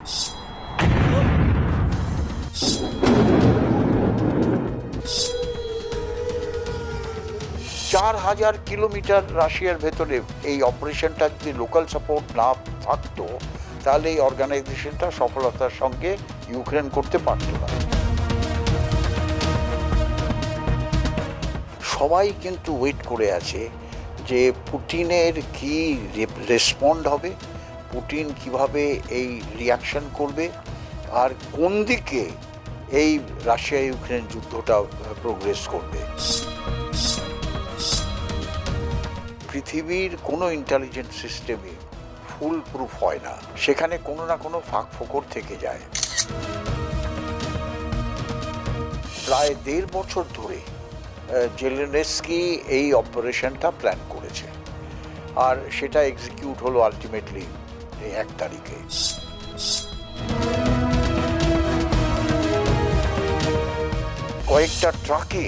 4,000 kilometre রাশিয়ার ভেতরে এই অপারেশনটা যদি লোকাল সাপোর্ট না থাকতো তাহলে এই অর্গানাইজেশনটা সফলতার সঙ্গে ইউক্রেন করতে পারত না। সবাই কিন্তু ওয়েট করে আছে যে পুতিনের কি রেসপন্ড হবে, পুতিন কিভাবে এই রিয়াকশন করবে, আর কোন দিকে এই রাশিয়া ইউক্রেন যুদ্ধটা প্রোগ্রেস করবে। পৃথিবীর কোনো ইন্টেলিজেন্স সিস্টেমই ফুল প্রুফ হয় না, সেখানে কোনো না কোনো ফাঁক ফোকর থেকে যায়। প্রায় 1.5 বছর ধরে জেলেনস্কি এই অপারেশনটা প্ল্যান করেছে, আর সেটা এক্সিকিউট হলো আলটিমেটলি এই 1 তারিখে। কয়েকটা ট্রাকে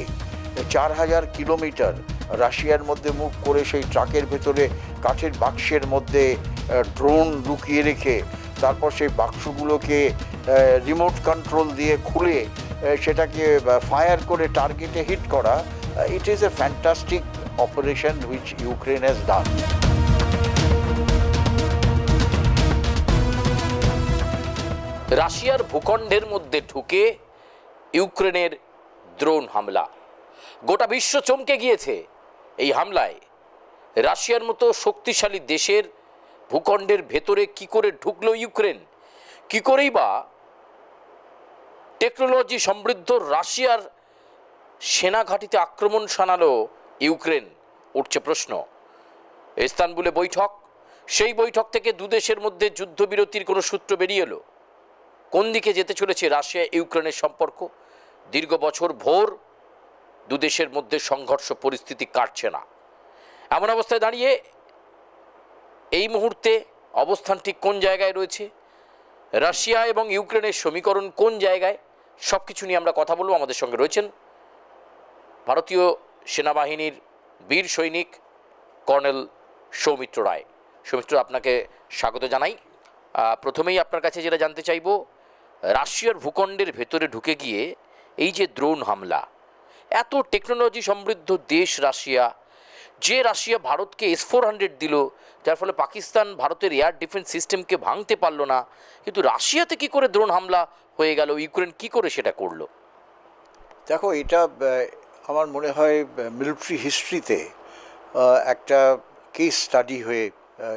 4,000 কিলোমিটার রাশিয়ার মধ্যে মুভ করে সেই ট্রাকের ভেতরে কাঠের বাক্সের মধ্যে ড্রোন লুকিয়ে রেখে তারপর সেই বাক্সগুলোকে রিমোট কন্ট্রোল দিয়ে খুলে সেটাকে ফায়ার করে টার্গেটে হিট করা। It is a fantastic operation which Ukraine has done. রাশিয়ার ভূখণ্ডের মধ্যে ঢুকে ইউক্রেনের ড্রোন হামলা, গোটা বিশ্ব চমকে গিয়েছে এই হামলায়। রাশিয়ার মতো শক্তিশালী দেশের ভূখণ্ডের ভেতরে কি করে ঢুকলো ইউক্রেন, কি করেই বা টেকনোলজি সমৃদ্ধ রাশিয়ার সেনা ঘাঁটিতে আক্রমণ শানালো ইউক্রেন, উঠছে প্রশ্ন। ইস্তানবুলে বৈঠক, সেই বৈঠক থেকে দুদেশের মধ্যে যুদ্ধবিরতির কোনো সূত্র বেরিয়ে এলো। কোন দিকে যেতে চলেছে রাশিয়া ইউক্রেনের সম্পর্ক? দীর্ঘ বছর ভোর দুদেশের মধ্যে সংঘর্ষ পরিস্থিতি কাটছে না। এমন অবস্থায় দাঁড়িয়ে এই মুহূর্তে অবস্থান ঠিক কোন জায়গায় রয়েছে, রাশিয়া এবং ইউক্রেনের সমীকরণ কোন জায়গায়, সব কিছু নিয়ে আমরা কথা বলবো। আমাদের সঙ্গে রয়েছেন ভারতীয় সেনাবাহিনীর বীর সৈনিক কর্নেল সৌমিত্র রায়। সৌমিত্র, আপনাকে স্বাগত জানাই। প্রথমেই আপনার কাছে যেটা জানতে চাইব, রাশিয়ার ভূখণ্ডের ভেতরে ঢুকে গিয়ে এই যে ড্রোন হামলা, এত টেকনোলজি সমৃদ্ধ দেশ রাশিয়া, যে রাশিয়া ভারতকে S-400 দিল, যার ফলে পাকিস্তান ভারতের এয়ার ডিফেন্স সিস্টেমকে ভাঙতে পারলো না, কিন্তু রাশিয়াতে কি করে ড্রোন হামলা হয়ে গেল, ইউক্রেন কি করে সেটা করলো? দেখো, এটা আমার মনে হয় মিলিটারি হিস্ট্রিতে একটা কেস স্টাডি হয়ে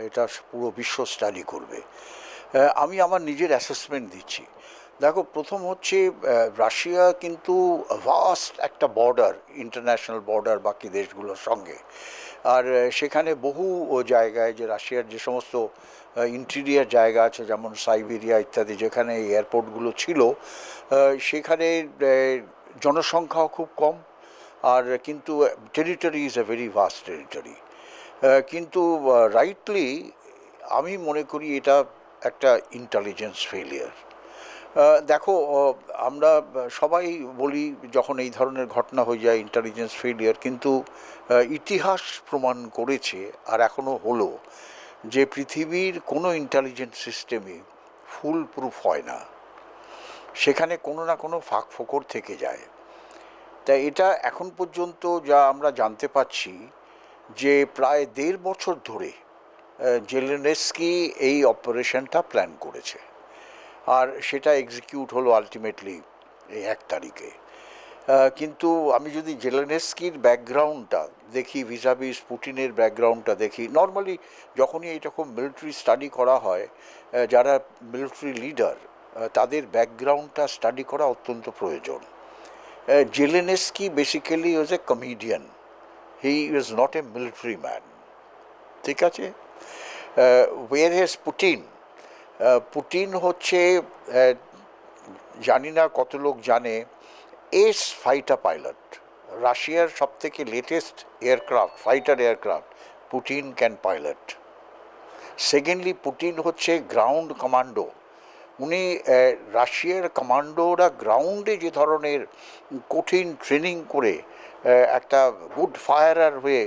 এটা পুরো বিশ্ব স্টাডি করবে। আমি আমার নিজের অ্যাসেসমেন্ট দিচ্ছি। দেখো, প্রথম হচ্ছে রাশিয়া কিন্তু ভাস্ট একটা বর্ডার, ইন্টারন্যাশনাল বর্ডার বাকি দেশগুলোর সঙ্গে, আর সেখানে বহু জায়গায় যে রাশিয়ার যে সমস্ত ইন্টেরিয়ার জায়গা আছে, যেমন সাইবেরিয়া ইত্যাদি, যেখানে এয়ারপোর্টগুলো ছিল, সেখানে জনসংখ্যাও খুব কম, আর কিন্তু territory is a very vast territory. কিন্তু রাইটলি আমি মনে করি এটা একটা ইন্টেলিজেন্স ফেলিয়ার। দেখো, আমরা সবাই বলি যখন এই ধরনের ঘটনা হয়ে যায় ইন্টেলিজেন্স ফেলিয়ার, কিন্তু ইতিহাস প্রমাণ করেছে, আর এখনও হলো, যে পৃথিবীর কোনো ইন্টেলিজেন্স সিস্টেমই ফুল প্রুফ হয় না, সেখানে কোনো না কোনো ফাঁক ফোকর থেকে যায়। তাই এটা এখন পর্যন্ত যা আমরা জানতে পাচ্ছি, যে প্রায় 1.5 বছর ধরে জেলেনস্কি এই অপারেশনটা প্ল্যান করেছে, আর সেটা এক্সিকিউট হলো আলটিমেটলি এই 1 তারিখে। কিন্তু আমি যদি জেলেনস্কির ব্যাকগ্রাউন্ডটা দেখি, ভিসাভিস পুতিনের ব্যাকগ্রাউন্ডটা দেখি, নর্মালি যখনই এইরকম মিলিটারি স্টাডি করা হয়, যারা মিলিটারি লিডার তাদের ব্যাকগ্রাউন্ডটা স্টাডি করা অত্যন্ত প্রয়োজন। Zelensky basically was A comedian, he was not a military man, ঠিক আছে? ওয়ের হেজ পুতিন হচ্ছে, জানি না কত লোক জানে, এস ফাইটার পাইলট। রাশিয়ার সব থেকে latest aircraft, fighter aircraft, Putin can pilot. Secondly, Putin হচ্ছে গ্রাউন্ড কমান্ডো। উনি রাশিয়ার কমান্ডোরা গ্রাউন্ডে যে ধরনের কঠিন ট্রেনিং করে একটা গুড ফায়ারার হয়ে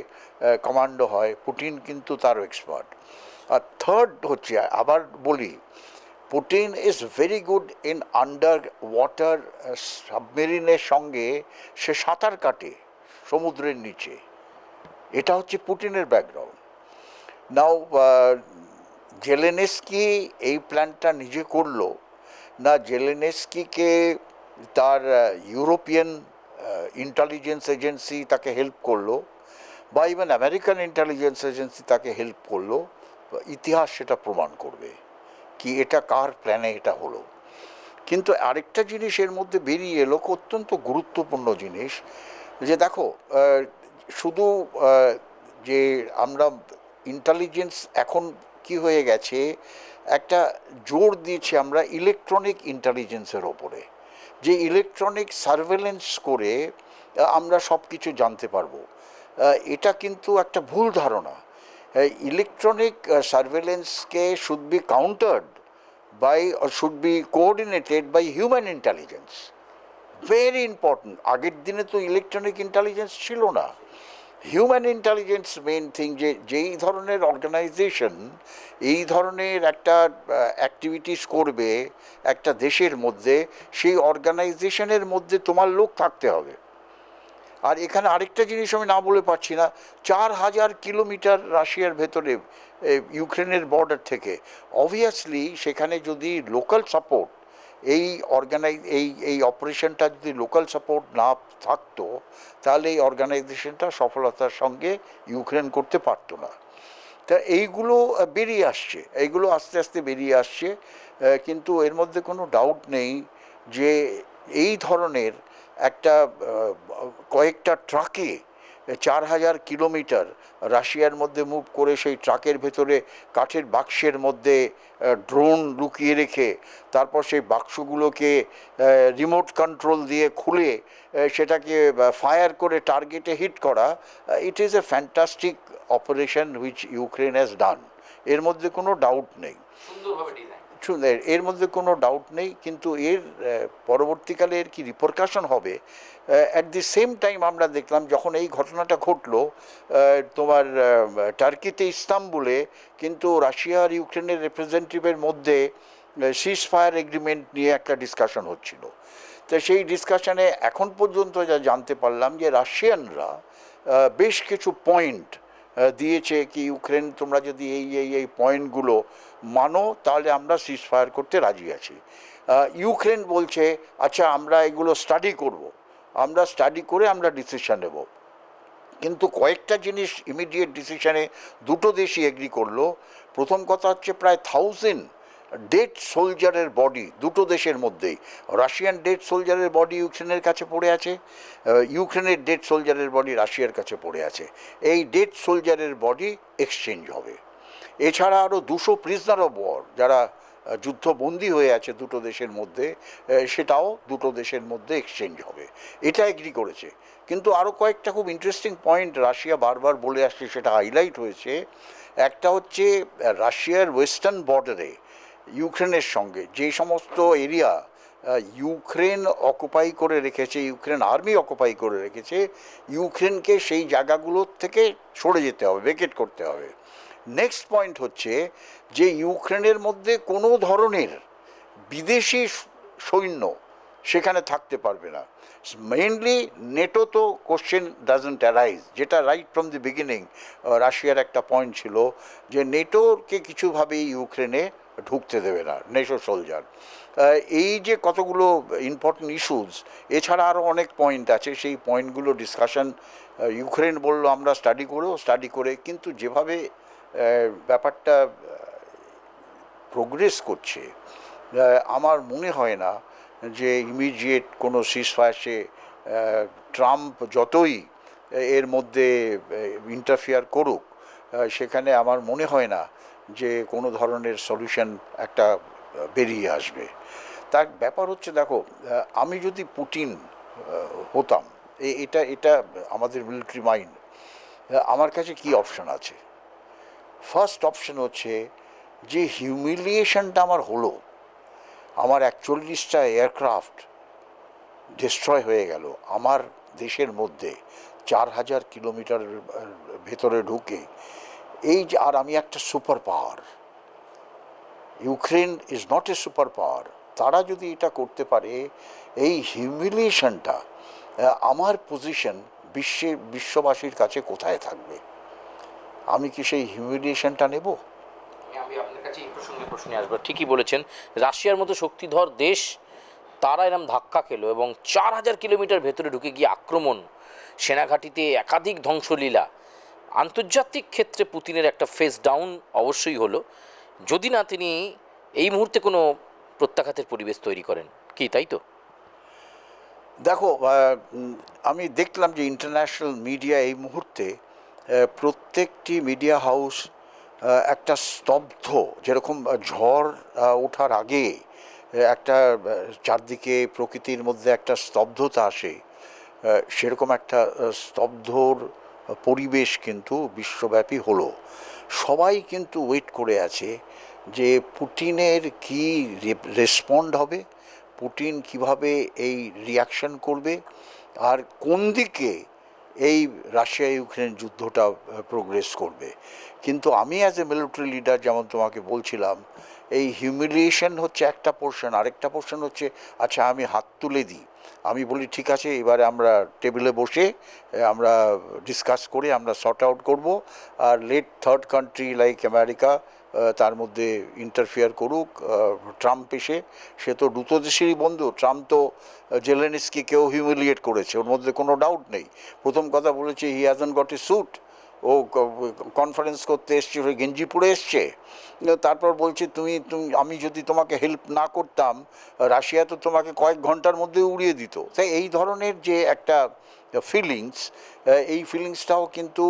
কমান্ডো হয়, পুতিন কিন্তু তারও এক্সপার্ট। আর থার্ড হচ্ছে, আবার বলি, Putin is very good in under water সাবমেরিনের সঙ্গে সে সাঁতার কাটে সমুদ্রের নিচে। এটা হচ্ছে পুটিনের ব্যাকগ্রাউন্ড। নাও জেলেনস্কি এই প্ল্যানটা নিজে করলো না, জেলেনস্কিকে তার ইউরোপিয়ান ইন্টেলিজেন্স এজেন্সি তাকে হেল্প করলো, বা ইভেন আমেরিকান ইন্টেলিজেন্স এজেন্সি তাকে হেল্প করলো, ইতিহাস সেটা প্রমাণ করবে কি এটা কার প্ল্যানে এটা হলো। কিন্তু আরেকটা জিনিস এর মধ্যে বেরিয়ে এলো, অত্যন্ত গুরুত্বপূর্ণ জিনিস, যে দেখো শুধু যে আমরা ইন্টেলিজেন্স এখন কি হয়ে গেছে, একটা জোর দিয়েছি আমরা ইলেকট্রনিক ইন্টেলিজেন্সের ওপরে, যে ইলেকট্রনিক সার্ভেলেন্স করে আমরা সব কিছু জানতে পারবো। এটা কিন্তু একটা ভুল ধারণা। ইলেকট্রনিক সার্ভেলেন্সকে should be countered by should be coordinated by human intelligence. Very important. আগের দিনে তো ইলেকট্রনিক ইন্টেলিজেন্স ছিল না, হিউম্যান ইন্টেলিজেন্স মেইন থিং। যেই ধরনের অর্গানাইজেশন এই ধরনের একটা অ্যাক্টিভিটিস করবে একটা দেশের মধ্যে, সেই অর্গানাইজেশনের মধ্যে তোমার লোক থাকতে হবে। আর এখানে আরেকটা জিনিস আমি না বলে পারছি না, 4,000 কিলোমিটার রাশিয়ার ভেতরে ইউক্রেনের বর্ডার থেকে, অবভিয়াসলি সেখানে যদি লোকাল সাপোর্ট এই এই অপারেশনটা যদি লোকাল সাপোর্ট না থাকতো, তাহলে এই অর্গানাইজেশনটা সফলতার সঙ্গে ইউক্রেন করতে পারতো না। তা এইগুলো বেরিয়ে আসছে, এইগুলো আস্তে আস্তে বেরিয়ে আসছে। কিন্তু এর মধ্যে কোনো ডাউট নেই যে এই ধরনের একটা কয়েকটা ট্রাকে 4,000 কিলোমিটার রাশিয়ার মধ্যে মুভ করে, সেই ট্রাকের ভেতরে কাঠের বাক্সের মধ্যে ড্রোন লুকিয়ে রেখে তারপর সেই বাক্সগুলোকে রিমোট কন্ট্রোল দিয়ে খুলে সেটাকে ফায়ার করে টার্গেটে হিট করা, it is a fantastic operation which Ukraine has done. এর মধ্যে কোনো ডাউট নেই, এর মধ্যে কোনো ডাউট নেই। কিন্তু এর পরবর্তীকালে এর কি রিপারকাশন হবে, অ্যাট দি সেম টাইম আমরা দেখলাম যখন এই ঘটনাটা ঘটলো তোমার টার্কিতে ইস্তাম্বুলে, কিন্তু রাশিয়া আর ইউক্রেনের রিপ্রেজেন্টেটিভের মধ্যে সিজ ফায়ার এগ্রিমেন্ট নিয়ে একটা ডিসকাশন হচ্ছিল। তো সেই ডিসকাশনে এখন পর্যন্ত যা জানতে পারলাম যে রাশিয়ানরা বেশ কিছু পয়েন্ট দিয়েছে কি ইউক্রেন তোমরা যদি এই পয়েন্টগুলো মানো তাহলে আমরা সিজ ফায়ার করতে রাজি আছি। ইউক্রেন বলছে আচ্ছা আমরা এগুলো স্টাডি করব, আমরা স্টাডি করে আমরা ডিসিশন নেব। কিন্তু কয়েকটা জিনিস ইমিডিয়েট ডিসিশনে দুটো দেশই এগ্রি করলো। প্রথম কথা হচ্ছে প্রায় 1,000 ডেড সোলজারের বডি দুটো দেশের মধ্যেই, রাশিয়ান ডেড সোলজারের বডি ইউক্রেনের কাছে পড়ে আছে, ইউক্রেনের ডেড সোলজারের বডি রাশিয়ার কাছে পড়ে আছে। এই ডেড সোলজারের বডি এক্সচেঞ্জ হবে। এছাড়া আরও 200 প্রিজনার অফ ওয়ার যারা যুদ্ধবন্দী হয়ে আছে দুটো দেশের মধ্যে, সেটাও দুটো দেশের মধ্যে এক্সচেঞ্জ হবে, এটা এগ্রি করেছে। কিন্তু আরও কয়েকটা খুব ইন্টারেস্টিং পয়েন্ট রাশিয়া বারবার বলে আসছে, সেটা হাইলাইট হয়েছে। একটা হচ্ছে রাশিয়ার ওয়েস্টার্ন বর্ডারে ইউক্রেনের সঙ্গে যে সমস্ত এরিয়া ইউক্রেন অকুপাই করে রেখেছে, ইউক্রেন আর্মি অকুপাই করে রেখেছে, ইউক্রেনকে সেই জায়গাগুলোর থেকে সরে যেতে হবে, ভেকেট করতে হবে। নেক্সট পয়েন্ট হচ্ছে যে ইউক্রেনের মধ্যে কোনো ধরনের বিদেশি সৈন্য সেখানে থাকতে পারবে না। মেইনলি নেটো তো কোশ্চেন ডাজন্ট অ্যারাইজ, যেটা রাইট ফ্রম দি বিগিনিং রাশিয়ার একটা পয়েন্ট ছিল যে নেটোকে কিছুভাবেই ইউক্রেনে ঢুকতে দেবে না নেটো সোলজার। এই যে কতগুলো ইম্পর্টেন্ট ইস্যুস, এছাড়া আরও অনেক পয়েন্ট আছে, সেই পয়েন্টগুলো ডিসকাশন ইউক্রেন বলল আমরা স্টাডি করে, কিন্তু যেভাবে ব্যাপারটা প্রোগ্রেস করছে আমার মনে হয় না যে ইমিডিয়েট কোনো সিজফায়ারে ট্রাম্প যতই এর মধ্যে ইন্টারফিয়ার করুক, সেখানে আমার মনে হয় না যে কোনো ধরনের সলিউশন একটা বেরিয়ে আসবে। তার ব্যাপার হচ্ছে দেখো, আমি যদি পুটিন হতাম, এটা আমাদের মিলিটারি মাইন্ড, আমার কাছে কি অপশন আছে? ফার্স্ট অপশন হচ্ছে যে হিউমিলিয়েশনটা আমার হলো, আমার 41টা এয়ারক্রাফট ডিস্ট্রয় হয়ে গেল আমার দেশের মধ্যে 4,000 কিলোমিটার ভেতরে ঢুকে, এই যে, আর আমি একটা super power, Ukraine is not a super power. তারা যদি এটা করতে পারে, এই হিউমিলিয়েশনটা, আমার পজিশন বিশ্ববাসীর কাছে কোথায় থাকবে? আমি কি সেই হিউমিলিয়েশনটা নেব? আমি আপনার কাছে এই প্রশ্নে আসবো। ঠিকই বলেছেন, রাশিয়ার মতো শক্তিধর দেশ, তারা এরম ধাক্কা খেলো এবং 4000 কিলোমিটার ভেতরে ঢুকে গিয়ে আক্রমণ, সেনাঘাঁটিতে একাধিক ধ্বংসলীলা। আন্তর্জাতিক ক্ষেত্রে পুতিনের একটা ফেস ডাউন অবশ্যই হলো, যদি না তিনি এই মুহূর্তে কোনো প্রত্যাঘাতের পরিবেশ তৈরি করেন। কি তাই তো? দেখো, আমি দেখলাম যে ইন্টারন্যাশনাল মিডিয়া এই মুহূর্তে প্রত্যেকটি মিডিয়া হাউস একটা স্তব্ধ, যেরকম ঝড় ওঠার আগে একটা চারদিকে প্রকৃতির মধ্যে একটা স্তব্ধতা আসে, সেরকম একটা স্তব্ধর পরিবেশ কিন্তু বিশ্বব্যাপী হলো। সবাই কিন্তু ওয়েট করে আছে যে পুতিনের কি রেসপন্ড হবে, পুতিন কিভাবে এই রিয়াকশন করবে, আর কোন দিকে এই রাশিয়া ইউক্রেন যুদ্ধটা প্রোগ্রেস করবে। কিন্তু আমি অ্যাজ এ মিলিটারি লিডার, যেমন তোমাকে বলছিলাম, এই হিউমিলিয়েশন হচ্ছে একটা পোর্শন, আরেকটা পোর্শন হচ্ছে আচ্ছা আমি হাত তুলে দিই, আমি বলি ঠিক আছে এবারে আমরা টেবিলে বসে আমরা ডিসকাস করে আমরা সর্ট আউট করব, আর let third country like America তার মধ্যে ইন্টারফেয়ার করুক। ট্রাম্প এসে, সে তো দ্রুত দেশেরই বন্ধু, ট্রাম্প তো জেলেনস্কিকেও হিউমিলিয়েট করেছে, ওর মধ্যে কোনো ডাউট নেই। প্রথম কথা বলেছে he hasn't got a suit, ও কনফারেন্স করতে এসছে গেঞ্জি পরে এসছে। তারপর বলছে তুমি আমি যদি তোমাকে হেল্প না করতাম, রাশিয়া তো তোমাকে কয়েক ঘন্টার মধ্যে উড়িয়ে দিত। তাই এই ধরনের যে একটা ফিলিংস, এই ফিলিংসটাও কিন্তু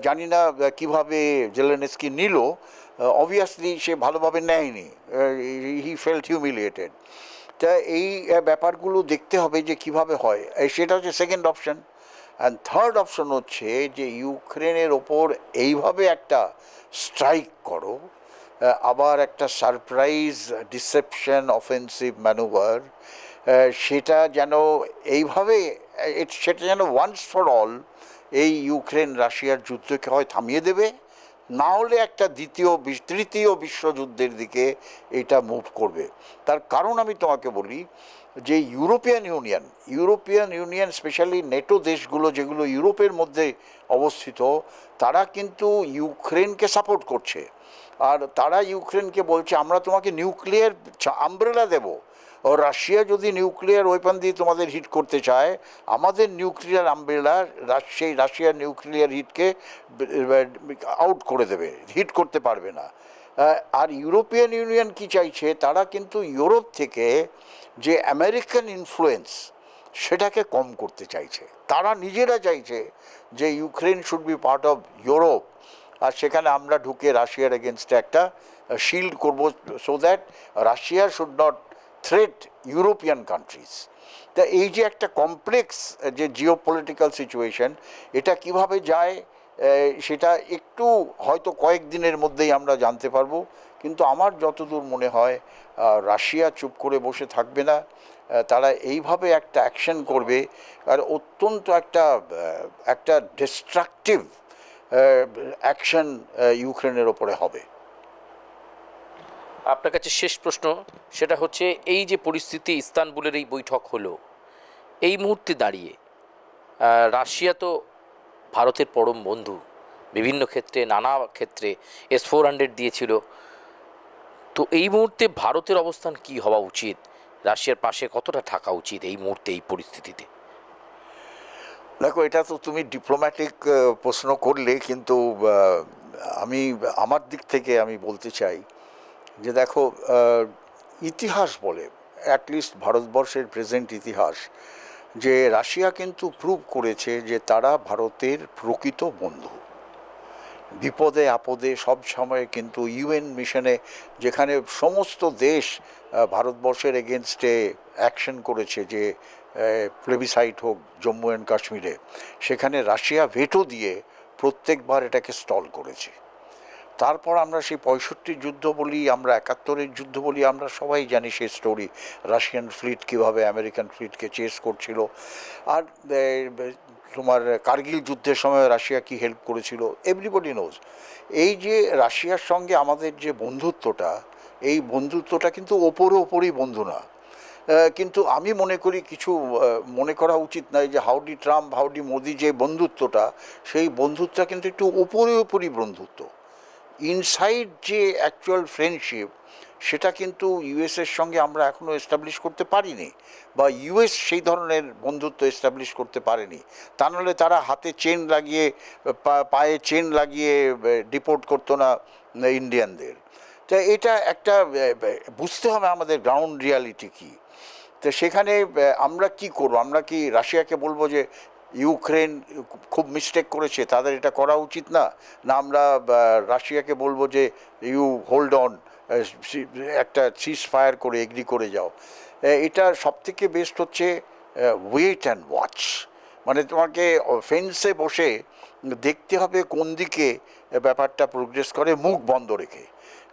জানি না কীভাবে জেলেনস্কি নিল। অবভিয়াসলি সে ভালোভাবে নেয়নি, হি ফেল্ট হিউমিলিয়েটেড। তা এই ব্যাপারগুলো দেখতে হবে যে কিভাবে হয়, সেটা হচ্ছে second option. And third option হচ্ছে যে ইউক্রেনের ওপর এইভাবে একটা স্ট্রাইক করো, আবার একটা সারপ্রাইজ ডিসেপশন অফেন্সিভ ম্যানুভার, সেটা যেন এইভাবে সেটা যেন ওয়ান্স ফর অল এই ইউক্রেন রাশিয়ার যুদ্ধকে হয় থামিয়ে দেবে, না হলে একটা তৃতীয় বিশ্বযুদ্ধের দিকে এটা মুভ করবে। তার কারণ আমি তোমাকে বলি যে ইউরোপিয়ান ইউনিয়ন স্পেশালি নেটো দেশগুলো যেগুলো ইউরোপের মধ্যে অবস্থিত, তারা কিন্তু ইউক্রেনকে সাপোর্ট করছে। আর তারা ইউক্রেনকে বলছে আমরা তোমাকে নিউক্লিয়ার আমব্রেলা দেব, ও রাশিয়া যদি নিউক্লিয়ার ওয়েপন দিয়ে তোমাদের হিট করতে চায়, আমাদের নিউক্লিয়ার আমব্রেলা সেই রাশিয়ার নিউক্লিয়ার হিটকে আউট করে দেবে, হিট করতে পারবে না। আর ইউরোপিয়ান ইউনিয়ন কি চাইছে, তারা কিন্তু ইউরোপ থেকে যে আমেরিকান ইনফ্লুয়েন্স সেটাকে কম করতে চাইছে। তারা নিজেরা চাইছে যে Ukraine should be part of Europe, আর সেখানে আমরা ঢুকে রাশিয়ার এগেনস্টে একটা শিল্ড করব, so that Russia should not threat European countries. তা এই যে একটা কমপ্লেক্স যে জিওপলিটিক্যাল সিচুয়েশন, এটা কিভাবে যায় সেটা একটু হয়তো কয়েকদিনের মধ্যেই আমরা জানতে পারবো। কিন্তু আমার যতদূর মনে হয় রাশিয়া চুপ করে বসে থাকবে না, তারা এইভাবে একটা অ্যাকশন করবে, আর অত্যন্ত একটা ডিস্ট্রাকটিভ অ্যাকশন ইউক্রেনের ওপরে হবে। আপনার কাছে শেষ প্রশ্ন, সেটা হচ্ছে এই যে পরিস্থিতি, ইস্তানবুলের এই বৈঠক হলো, এই মুহূর্তে দাঁড়িয়ে রাশিয়া তো ভারতের পরম বন্ধু, বিভিন্ন ক্ষেত্রে নানা ক্ষেত্রে S-400 দিয়েছিল, তো এই মুহূর্তে ভারতের অবস্থান কি হওয়া উচিত? রাশিয়ার পাশে কতটা থাকা উচিত এই মুহূর্তে, এই পরিস্থিতিতে? দেখো, এটা তো তুমি ডিপ্লোম্যাটিক প্রশ্ন করলে, কিন্তু আমি আমার দিক থেকে আমি বলতে চাই যে দেখো, ইতিহাস বলে, অ্যাটলিস্ট ভারতবর্ষের প্রেজেন্ট ইতিহাস, যে রাশিয়া কিন্তু প্রুভ করেছে যে তারা ভারতের প্রকৃত বন্ধু। বিপদে আপদে সব সময় কিন্তু ইউএন মিশনে, যেখানে সমস্ত দেশ ভারতবর্ষের এগেনস্টে অ্যাকশন করেছে, যে প্লেবিসাইট হোক জম্মু অ্যান্ড কাশ্মীরে, সেখানে রাশিয়া ভেটো দিয়ে প্রত্যেকবার এটাকে স্টল করেছে। তারপর আমরা সেই 65 যুদ্ধ বলি, আমরা 71-এর যুদ্ধ বলি, আমরা সবাই জানি সেই স্টোরি, রাশিয়ান ফ্লিট কীভাবে আমেরিকান ফ্লিটকে চেস করছিল। আর তোমার কার্গিল যুদ্ধের সময় রাশিয়া কি হেল্প করেছিল, এভরিবডি নোজ। এই যে রাশিয়ার সঙ্গে আমাদের যে বন্ধুত্বটা, এই বন্ধুত্বটা কিন্তু ওপরই বন্ধু না। কিন্তু আমি মনে করি কিছু মনে করা উচিত নয় যে হাউডি ট্রাম্প হাউডি মোদি যে বন্ধুত্বটা, সেই বন্ধুত্বটা কিন্তু একটু ওপরই বন্ধুত্ব। ইনসাইড যে অ্যাকচুয়াল ফ্রেন্ডশিপ, সেটা কিন্তু ইউএসের সঙ্গে আমরা এখনও এস্টাবলিশ করতে পারিনি, বা ইউএস সেই ধরনের বন্ধুত্ব এস্টাবলিশ করতে পারেনি। তা নাহলে তারা হাতে চেন লাগিয়ে, পায়ে চেন লাগিয়ে ডিপোর্ট করতো না ইন্ডিয়ানদের। তা এটা একটা বুঝতে হবে আমাদের গ্রাউন্ড রিয়ালিটি কী। তো সেখানে আমরা কি করব? আমরা কি রাশিয়াকে বলবো যে ইউক্রেন খুব মিস্টেক করেছে, তাদের এটা করা উচিত না? না আমরা রাশিয়াকে বলবো যে ইউ হোল্ড অন, একটা সিজ ফায়ার করে এগ্রি করে যাও? এটা সবথেকে বেস্ট হচ্ছে ওয়েট অ্যান্ড ওয়াচ। মানে তোমাকে ফেন্সে বসে দেখতে হবে কোন দিকে ব্যাপারটা প্রোগ্রেস করে, মুখ বন্ধ রেখে।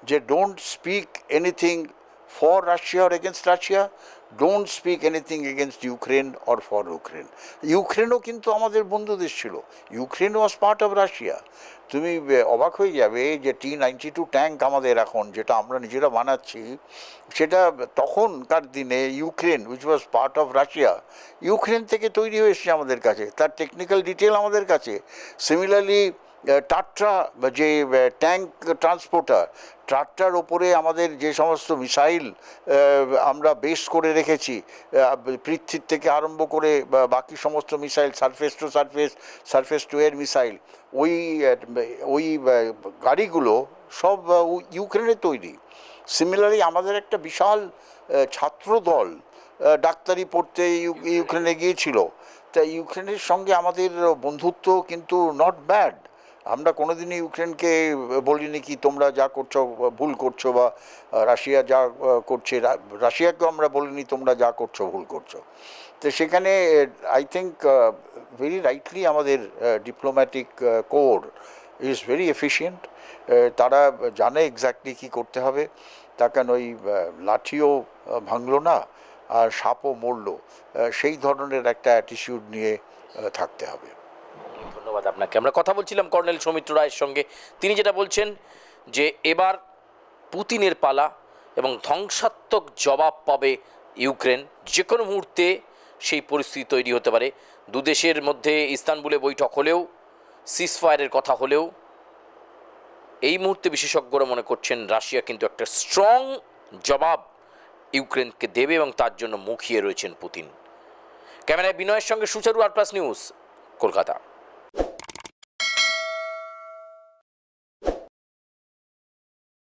যে don't speak anything for Russia or against Russia, don't speak anything against Ukraine or for Ukraine. ইউক্রেনও কিন্তু আমাদের বন্ধু দেশ ছিল, Ukraine was part of Russia. তুমি অবাক হয়ে যাবে যে T-92 ট্যাঙ্ক আমাদের এখন, যেটা আমরা নিজেরা বানাচ্ছি, সেটা তখনকার দিনে Ukraine which was part of Russia, Ukraine থেকে তৈরি হয়েছে আমাদের কাছে, তার টেকনিক্যাল ডিটেল আমাদের কাছে। সিমিলারলি টাট্রা, যে ট্যাঙ্ক ট্রান্সপোর্টার, ট্রাকটার ওপরে আমাদের যে সমস্ত মিসাইল আমরা বেস করে রেখেছি, পৃথ্বীর থেকে আরম্ভ করে বাকি সমস্ত missile, surface two surface, surface two air missile, ওই গাড়িগুলো সব ইউক্রেনের তৈরি। সিমিলারলি আমাদের একটা বিশাল ছাত্রদল ডাক্তারি পড়তে ইউক্রেনে গিয়েছিল। তা ইউক্রেনের সঙ্গে আমাদের বন্ধুত্ব কিন্তু নট ব্যাড। আমরা কোনোদিনই ইউক্রেনকে বলিনি কি তোমরা যা করছো ভুল করছো, বা রাশিয়া যা করছে, রাশিয়াকেও আমরা বলিনি তোমরা যা করছো ভুল করছো। তো সেখানে আই থিঙ্ক ভেরি রাইটলি আমাদের diplomatic core is very efficient. তারা জানে এক্স্যাক্টলি কী করতে হবে। তা কেন ওই লাঠিও ভাঙলো না আর সাপও মরলো, সেই ধরনের একটা অ্যাটিটিউড নিয়ে থাকতে হবে। ধন্যবাদ আপনাকে। আমরা কথা বলছিলাম কর্নেল সৌমিত্র রায়ের সঙ্গে। তিনি যেটা বলছেন যে এবার পুতিনের পালা এবং ধ্বংসাত্মক জবাব পাবে ইউক্রেন। যে কোনো মুহূর্তে সেই পরিস্থিতি তৈরি হতে পারে। দুদেশের মধ্যে ইস্তানবুলে বৈঠক হলেও, সিজফায়ারের কথা হলেও, এই মুহূর্তে বিশেষজ্ঞরা মনে করছেন রাশিয়া কিন্তু একটা স্ট্রং জবাব ইউক্রেনকে দেবে এবং তার জন্য মুখিয়ে রয়েছেন পুতিন। ক্যামেরায় বিনয়ের সঙ্গে সুচারু, আর প্লাস নিউজ, কলকাতা।